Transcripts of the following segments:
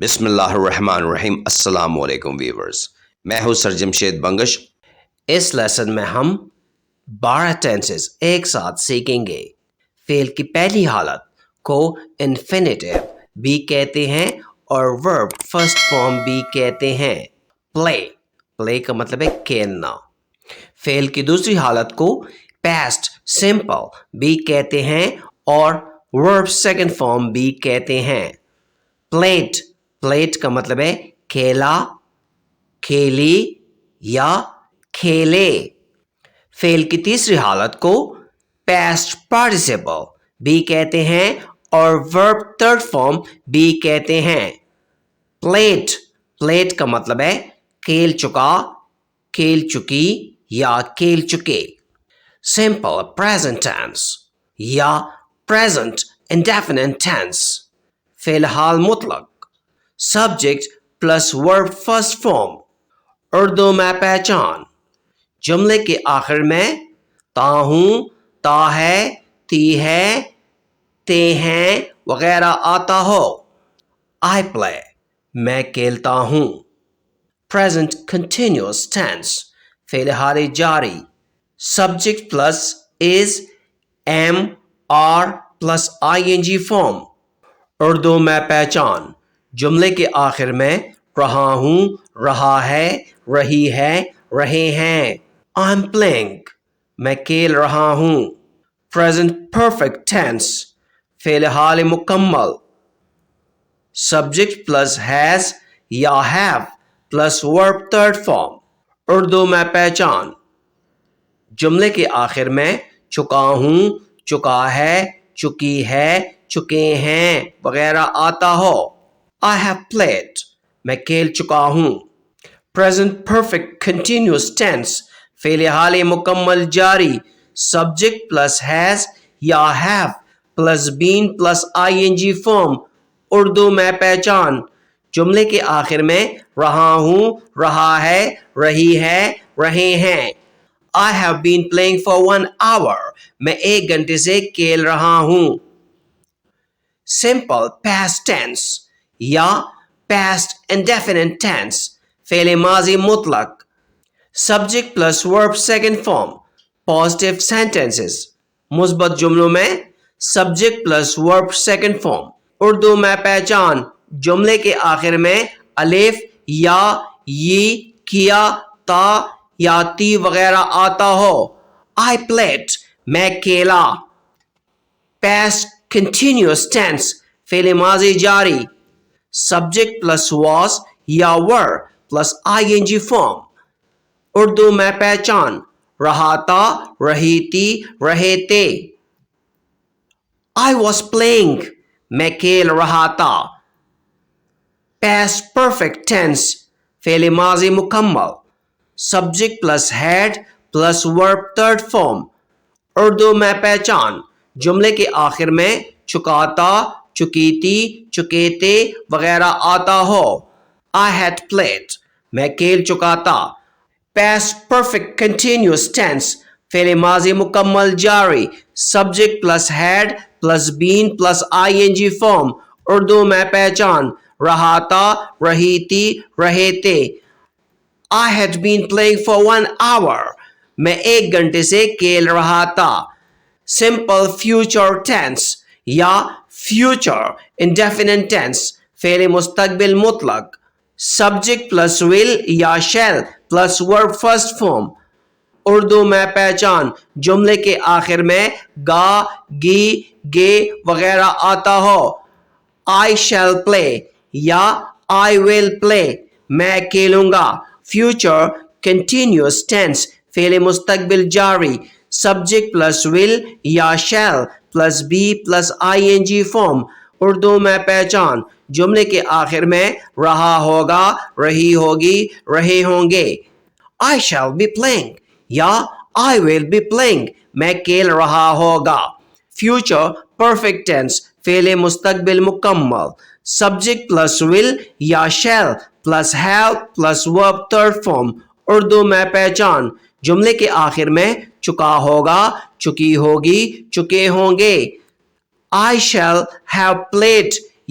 بسم اللہ الرحمن الرحیم۔ السلام علیکم ویورز، میں ہوں سر جمشید بنگش۔ اس لیسن میں ہم 12 ٹینسز ایک ساتھ سیکھیں گے۔ فعل کی پہلی حالت کو انفینیٹیو بھی کہتے ہیں اور ورب فرسٹ فارم بھی کہتے ہیں۔ پلے کا مطلب ہے کھیلنا۔ فعل کی دوسری حالت کو پاسٹ سمپل بھی کہتے ہیں اور ورب سیکنڈ فارم بھی کہتے ہیں۔ پلیٹ کا مطلب ہے کھیلا، کھیلی یا کھیلے۔ فعل کی تیسری حالت کو پاسٹ پارٹیسپل بھی کہتے ہیں اور ورب تھرڈ فارم بھی کہتے ہیں۔ پلیٹ کا مطلب ہے کھیل چکا، کھیل چکی یا کھیل چکے۔ سمپل پریزنٹ ٹینس یا پریزنٹ انڈیفینٹ ٹینس، فعل حال مطلق، سبجیکٹ پلس ورب فرسٹ فارم۔ اردو میں پہچان، جملے کے آخر میں تا ہوں، تا ہے، تی ہے، تے ہیں وغیرہ آتا ہو۔ I play، میں کھیلتا ہوں۔ پریزنٹ کنٹینیوس ٹینس، فعل حال جاری، subject plus is, am, are plus ING form. Urdu میں پہچان، جملے کے آخر میں رہا ہوں، رہا ہے، رہی ہے، رہے ہیں۔ I'm playing، میں کھیل رہا ہوں۔ پریزنٹ پرفیکٹ ٹینس، فعل حال مکمل، سبجیکٹ پلس ہیز یا ہیو پلس ورب تھرڈ فارم۔ اردو میں پہچان، جملے کے آخر میں چکا ہوں، چکا ہے، چکی ہے، چکے ہیں وغیرہ آتا ہو۔ I have played، میں کھیل چکا ہوں۔ پریزنٹ پرفیکٹ کنٹینیوس ٹینس، فعل حال مکمل جاری، سبجیکٹ پلس ہیز یا have plus been plus ING form. Urdu میں پہچان، جملے کے آخر میں رہا ہوں، رہا ہے، رہی ہے، رہے ہیں۔ I have been playing for 1 hour، میں 1 گھنٹے سے کھیل رہا ہوں۔ سمپل پاسٹ ٹینس یا پاسٹ انڈیفینٹ ٹینس، فعل ماضی مطلق، سبجیکٹ پلس ورب سیکنڈ فارم۔ پازیٹیو سینٹینسز، مثبت جملوں میں سبجیکٹ پلس ورب سیکنڈ فارم۔ اردو میں پہچان، جملے کے آخر میں الف یا ی، کیا، تا یا تی وغیرہ آتا ہو۔ I played، میں کھیلا۔ پاسٹ کنٹینیوس ٹینس، فعل ماضی جاری، سبجیکٹ پلس واز یا were plus ING form. Urdu میں پہچان، رہا تھا، رہی تھی، رہے تھے۔ I was playing، میں کھیل رہا تھا۔ پاسٹ پرفیکٹ ٹینس، فعل ماضی مکمل، سبجیکٹ پلس ہیڈ پلس ورب تھرڈ فارم۔ اردو میں پہچان، جملے کے آخر میں چکا تھا، چکی تھی، چکے تھے وغیرہ آتا ہو۔ I had played، میں کھیل چکا تھا۔ پاسٹ پرفیکٹ کنٹینیوس ٹینس، فعل ماضی مکمل جاری، سبجیکٹ پلس ہیڈ پلس بین پلس ING فارم۔ اردو میں پہچان، رہا تھا، رہی تھی، رہے تھے۔ I had been playing for 1 hour، میں 1 گھنٹے سے کھیل رہا تھا۔ سمپل فیوچر ٹینس یا فیوچر انڈیفینٹ ٹینس، فعل مستقبل مطلق، سبجیکٹ پلس ول یا شیل پلس ورب فرسٹ فارم۔ اردو میں پہچان، جملے کے آخر میں گا، گی، گے وغیرہ آتا ہو۔ I shall play یا I will play، میں کھیلوں گا۔ فیوچر کنٹینیوس ٹینس، فعل مستقبل جاری، سبجیکٹ پلس ول یا shall plus be plus ING form. Urdu میں پہچان، جملے کے آخر میں رہا ہوگا، رہی ہوگی، رہے ہوں گے۔ I shall be playing یا I will be playing، میں کھیل رہا ہوگا۔ فیوچر پرفیکٹ ٹینس، فعل مستقبل مکمل، سبجیکٹ پلس ول یا شیل پلس ہیو پلس ورب تھرڈ فارم۔ اردو میں پہچان، جملے کے آخر میں چکا ہوگا، چکی ہوگی، چکے ہوں گے۔ I shall have played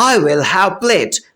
I will have played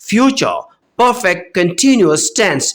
Future perfect continuous tense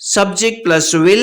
Subject plus will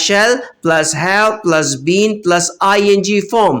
shall plus have plus been plus ing form.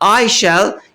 I shall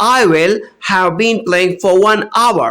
I will have been playing for 1 hour.